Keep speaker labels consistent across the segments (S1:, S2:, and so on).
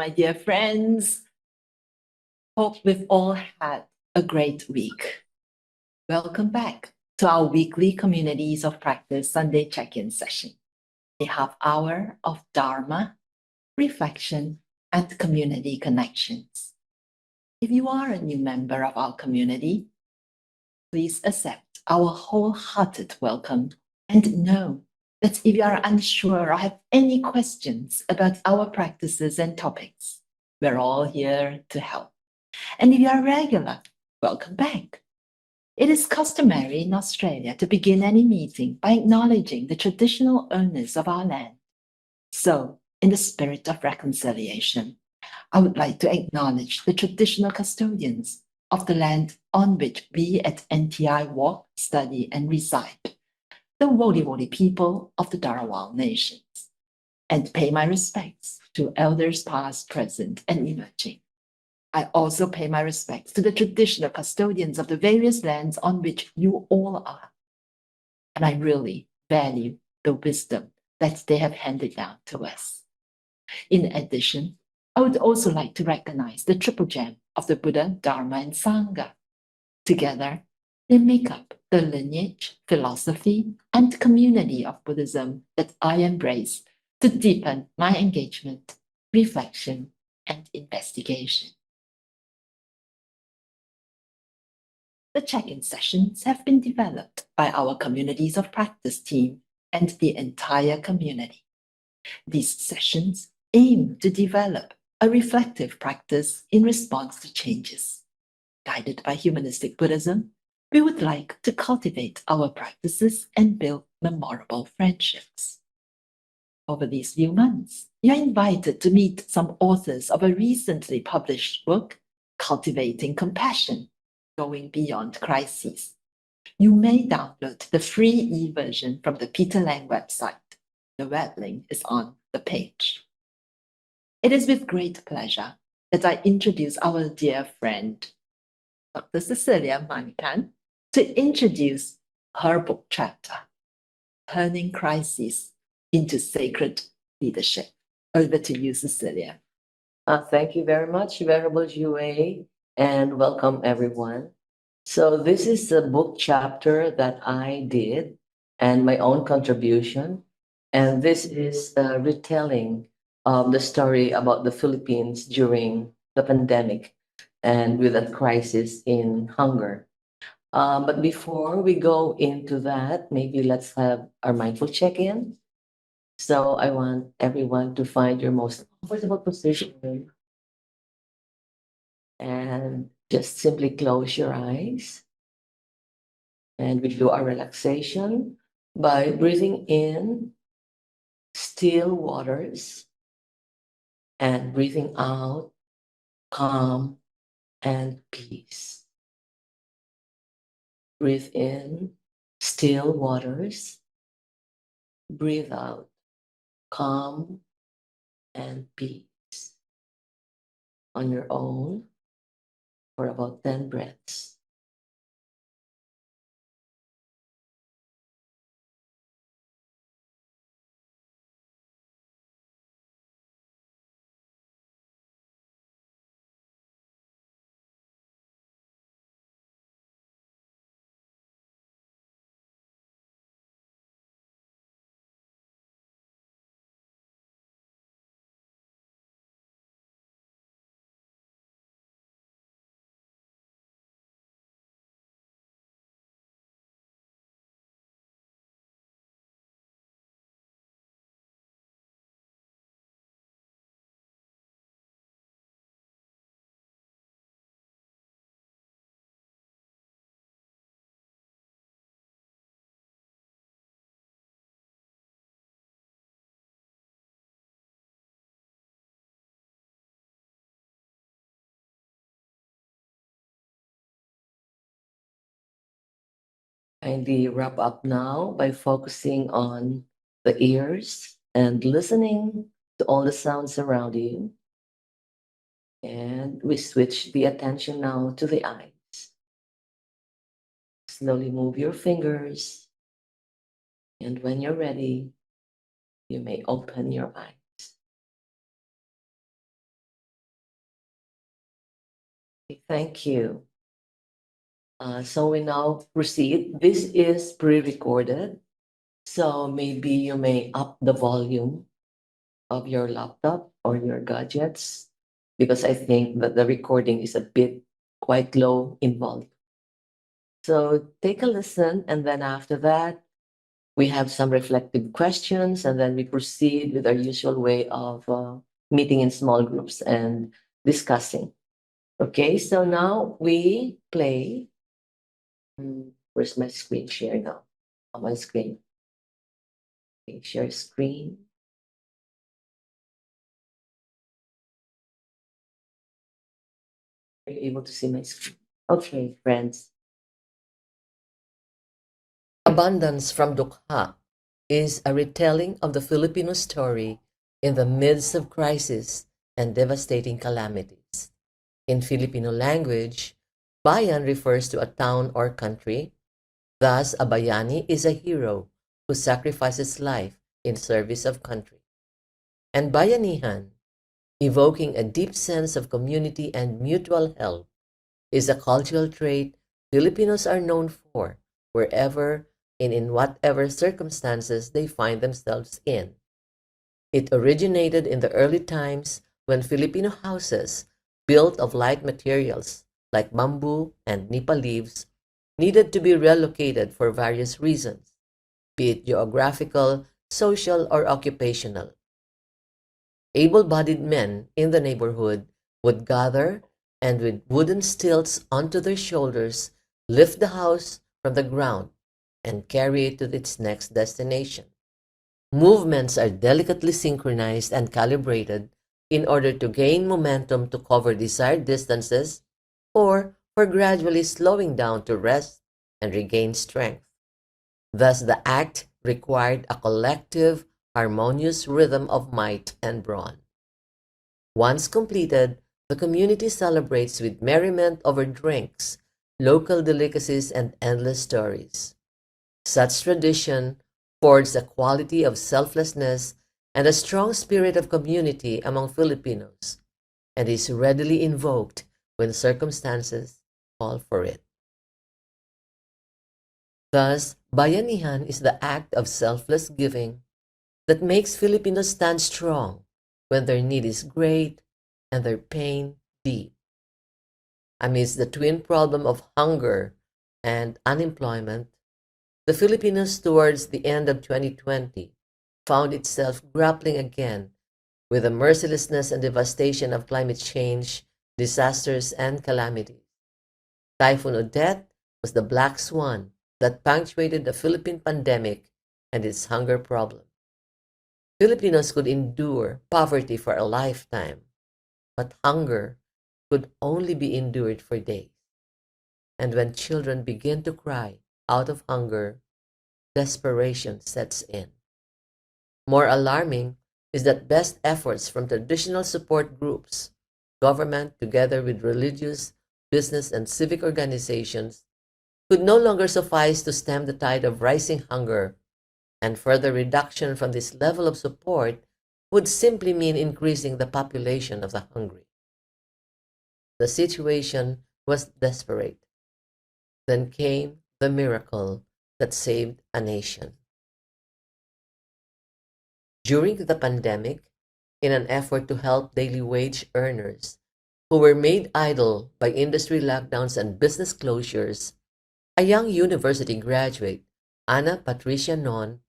S1: my dear friends. Hope we've all had a great week. Welcome back to our weekly Communities of Practice Sunday check-in session, a half hour of Dharma, reflection, and community connections. If you are a new member of our community, please accept our wholehearted welcome and know that if you are unsure or have any questions about our practices and topics, we're all here to help. And if you are a regular, welcome back. It is customary in Australia to begin any meeting by acknowledging the traditional owners of our land. So, in the spirit of reconciliation, I would like to acknowledge the traditional custodians of the land on which we at NTI walk, study, and reside, the Wodi people of the Dharawal nations, and pay my respects to elders past, present, and emerging. I also pay my respects to the traditional custodians of the various lands on which you all are. And I really value the wisdom that they have handed down to us. In addition, I would also like to recognize the triple gem of the Buddha, Dharma, and Sangha. Together, they make up the lineage, philosophy, and community of Buddhism that I embrace to deepen my engagement, reflection, and investigation. The check-in sessions have been developed by our Communities of Practice team and the entire community. These sessions aim to develop a reflective practice in response to changes. Guided by humanistic Buddhism, we would like to cultivate our practices and build memorable friendships. Over these few months, you're invited to meet some authors of a recently published book, Cultivating Compassion, Going Beyond Crises. You may download the free e-version from the Peter Lang website. The web link is on the page. It is with great pleasure that I introduce our dear friend, Dr. Cecile Manikan, to introduce her book chapter, Turning Crises into Sacred Leadership. Over to you, Cecilia.
S2: Thank you very much, Venerable Jue, and welcome everyone. So this is the book chapter that I did and my own contribution. And this is a retelling of the story about the Philippines during the pandemic and with that crisis in hunger. But before we go into that, maybe let's have our mindful check-in. So I want everyone to find your most comfortable position and just simply close your eyes. And we do our relaxation by breathing in still waters and breathing out calm and peace. Breathe in still waters. Breathe out calm and peace on your own for about 10 breaths. Kindly wrap up now by focusing on the ears and listening to all the sounds around you. And we switch the attention now to the eyes. Slowly move your fingers. And when you're ready, you may open your eyes. Thank you. So we now proceed. This is pre-recorded, so maybe you may up the volume of your laptop or your gadgets because I think that the recording is a bit quite low in volume. So take a listen, and then after that, we have some reflective questions, and then we proceed with our usual way of meeting in small groups and discussing. Okay, so now we play. Where's my screen share now? On my screen. Okay, share screen. Are you able to see my screen? Okay, friends. Abundance from Dukkha is a retelling of the Filipino story in the midst of crisis and devastating calamities. In Filipino language, bayan refers to a town or country. Thus, a bayani is a hero who sacrifices life in service of country. And bayanihan, evoking a deep sense of community and mutual help, is a cultural trait Filipinos are known for wherever and in whatever circumstances they find themselves in. It originated in the early times when Filipino houses, built of light materials like bamboo and nipa leaves, needed to be relocated for various reasons, be it geographical, social, or occupational. Able-bodied men in the neighborhood would gather and with wooden stilts onto their shoulders lift the house from the ground and carry it to its next destination. Movements are delicately synchronized and calibrated in order to gain momentum to cover desired distances or for gradually slowing down to rest and regain strength. Thus, the act required a collective, harmonious rhythm of might and brawn. Once completed, the community celebrates with merriment over drinks, local delicacies, and endless stories. Such tradition forged a quality of selflessness and a strong spirit of community among Filipinos, and is readily invoked when circumstances call for it. Thus, bayanihan is the act of selfless giving that makes Filipinos stand strong when their need is great and their pain deep. Amidst the twin problem of hunger and unemployment, the Filipinos towards the end of 2020 found itself grappling again with the mercilessness and devastation of climate change, disasters, and calamities. Typhoon Odette was the black swan that punctuated the Philippine pandemic and its hunger problem. Filipinos could endure poverty for a lifetime, but hunger could only be endured for days. And when children begin to cry out of hunger, desperation sets in. More alarming is that best efforts from traditional support groups, government together with religious, business, and civic organizations could no longer suffice to stem the tide of rising hunger, and further reduction from this level of support would simply mean increasing the population of the hungry. The situation was desperate. Then came the miracle that saved a nation. During the pandemic, in an effort to help daily wage earners who were made idle by industry lockdowns and business closures, a young university graduate, Ana Patricia Non,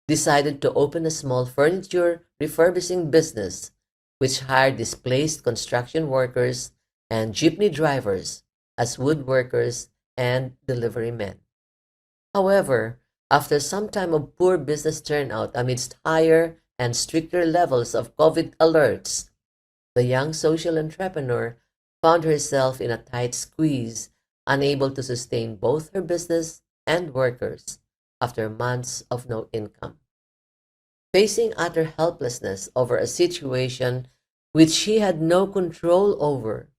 S2: decided to open a small furniture refurbishing business which hired displaced construction workers and jeepney drivers as woodworkers and delivery men. However, after some time of poor business turnout amidst higher and stricter levels of COVID alerts, the young social entrepreneur found herself in a tight squeeze, unable to sustain both her business and workers after months of no income. Facing utter helplessness over a situation which she had no control over,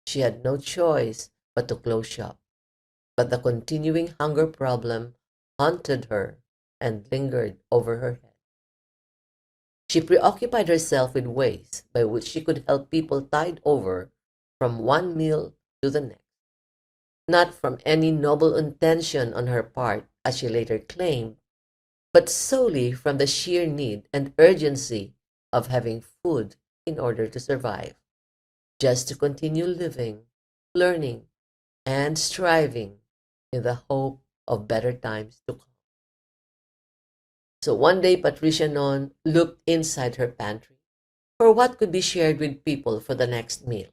S2: she had no choice but to close shop. But the continuing hunger problem haunted her and lingered over her head. She preoccupied herself with ways by which she could help people tide over from one meal to the next. Not from any noble intention on her part, as she later claimed, but solely from the sheer need and urgency of having food in order to survive, just to continue living, learning, and striving in the hope of better times to come. So one day, Patricia Non looked inside her pantry for what could be shared with people for the next meal.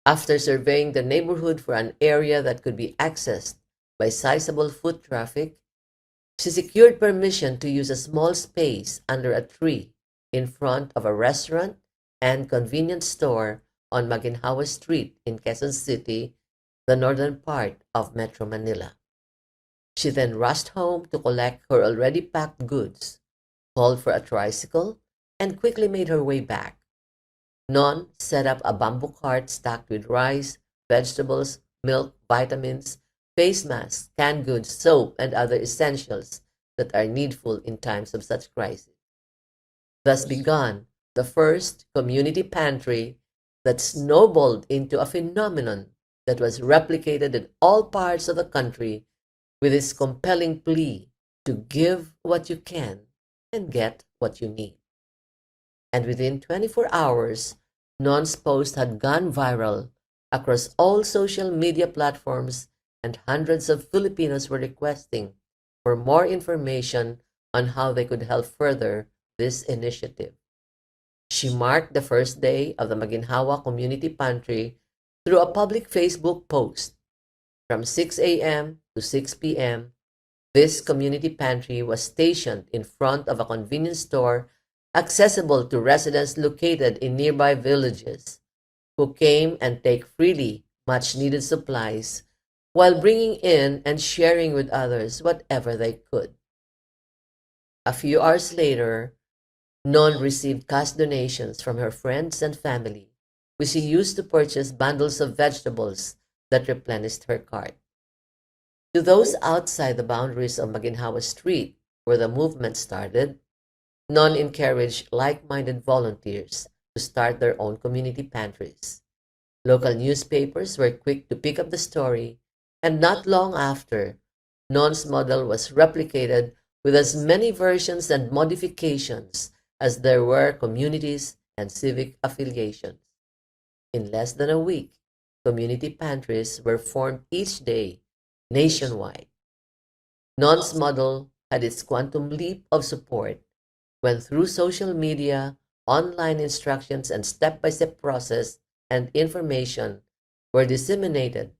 S2: After surveying the neighborhood for an area that could be accessed by sizable foot traffic, she secured permission to use a small space under a tree in front of a restaurant and convenience store on Maginhawa Street in Quezon City, the northern part of Metro Manila. She then rushed home to collect her already packed goods, called for a tricycle, and quickly made her way back. Non set up a bamboo cart stacked with rice, vegetables, milk, vitamins, face masks, canned goods, soap, and other essentials that are needful in times of such crisis. Thus began the first community pantry that snowballed into a phenomenon that was replicated in all parts of the country with its compelling plea to give what you can and get what you need. And within 24 hours, Non's post had gone viral across all social media platforms, and hundreds of Filipinos were requesting for more information on how they could help further this initiative. She marked the first day of the Maginhawa Community Pantry through a public Facebook post. From 6 a.m. to 6 p.m., this community pantry was stationed in front of a convenience store accessible to residents located in nearby villages who came and take freely much needed supplies while bringing in and sharing with others whatever they could. A few hours later, Non received cash donations from her friends and family, which she used to purchase bundles of vegetables that replenished her cart. To those outside the boundaries of Maginhawa Street, where the movement started, Non encouraged like minded volunteers to start their own community pantries. Local newspapers were quick to pick up the story, and not long after, Non's model was replicated with as many versions and modifications as there were communities and civic affiliations. In less than a week, community pantries were formed each day nationwide. Non's model had its quantum leap of support when through social media, online instructions, and step-by-step process and information were disseminated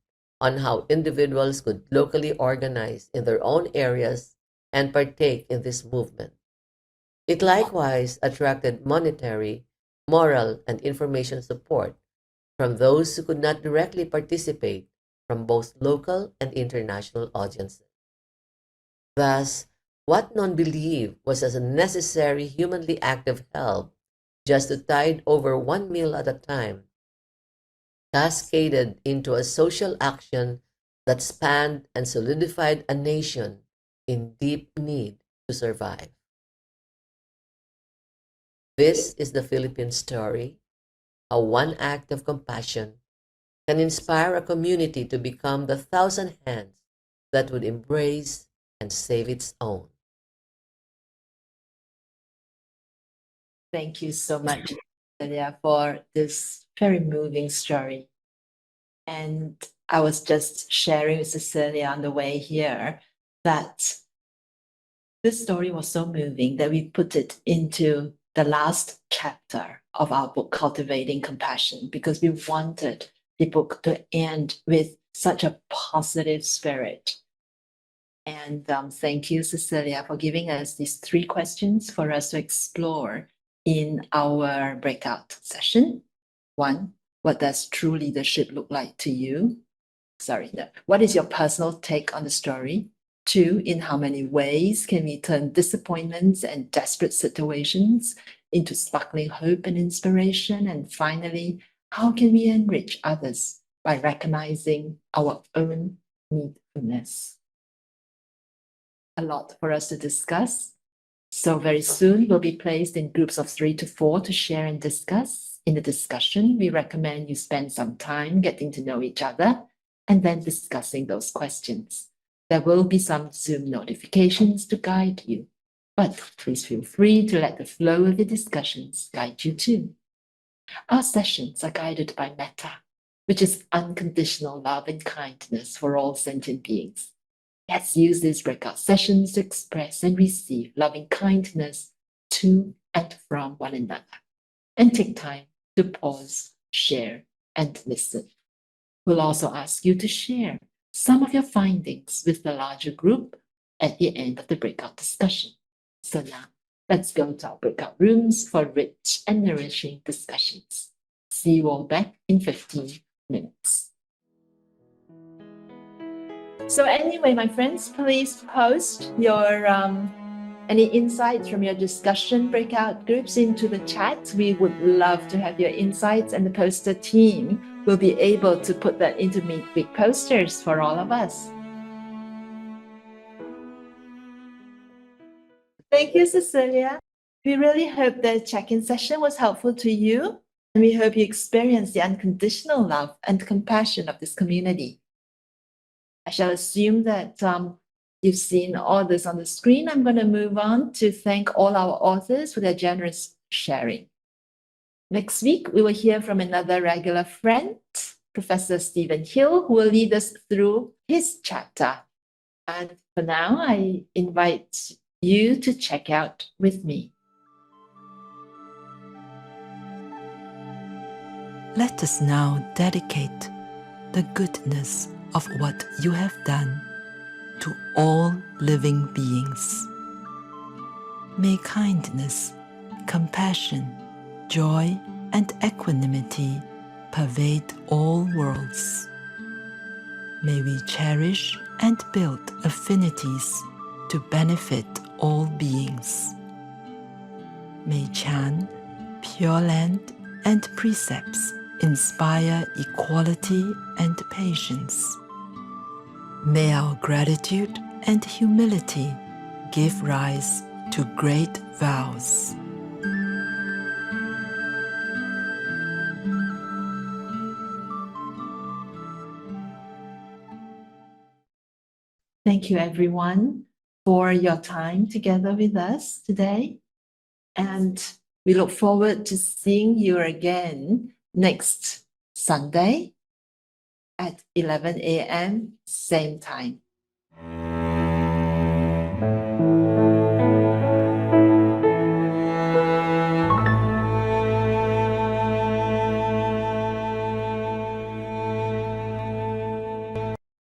S2: on how individuals could locally organize in their own areas and partake in this movement. It likewise attracted monetary, moral, and information support from those who could not directly participate from both local and international audiences. Thus, what none believed was as a necessary humanly active help just to tide over one meal at a time, cascaded into a social action that spanned and solidified a nation in deep need to survive. This is the Philippine story, how one act of compassion can inspire a community to become the thousand hands that would embrace and save its own.
S1: Thank you so much, Celia, for this very moving story. And I was just sharing with Cecilia on the way here that this story was so moving that we put it into the last chapter of our book, Cultivating Compassion, because we wanted the book to end with such a positive spirit. And thank you, Cecilia, for giving us these 3 questions for us to explore in our breakout session. 1, what does true leadership look like to you? What is your personal take on the story? 2, in how many ways can we turn disappointments and desperate situations into sparkling hope and inspiration? And finally, how can we enrich others by recognizing our own needfulness? A lot for us to discuss. So very soon we'll be placed in groups of 3 to 4 to share and discuss. In the discussion, we recommend you spend some time getting to know each other and then discussing those questions. There will be some Zoom notifications to guide you, but please feel free to let the flow of the discussions guide you too. Our sessions are guided by metta, which is unconditional love and kindness for all sentient beings. Let's use these breakout sessions to express and receive loving kindness to and from one another, and take time to pause, share, and listen. We'll also ask you to share some of your findings with the larger group at the end of the breakout discussion. So now, let's go to our breakout rooms for rich and nourishing discussions. See you all back in 15 minutes. So anyway, my friends, please post your any insights from your discussion breakout groups into the chat. We would love to have your insights, and the poster team will be able to put that into big posters for all of us. Thank you, Cecilia. We really hope the check-in session was helpful to you, and we hope you experienced the unconditional love and compassion of this community. I shall assume that you've seen all this on the screen. I'm going to move on to thank all our authors for their generous sharing. Next week, we will hear from another regular friend, Professor Stephen Hill, who will lead us through his chapter. And for now, I invite you to check out with me.
S3: Let us now dedicate the goodness of what you have done to all living beings. May kindness, compassion, joy, and equanimity pervade all worlds. May we cherish and build affinities to benefit all beings. May Chan, Pure Land, and precepts inspire equality and patience. May our gratitude and humility give rise to great vows.
S1: Thank you, everyone, for your time together with us today. And we look forward to seeing you again next Sunday at 11 a.m. same time.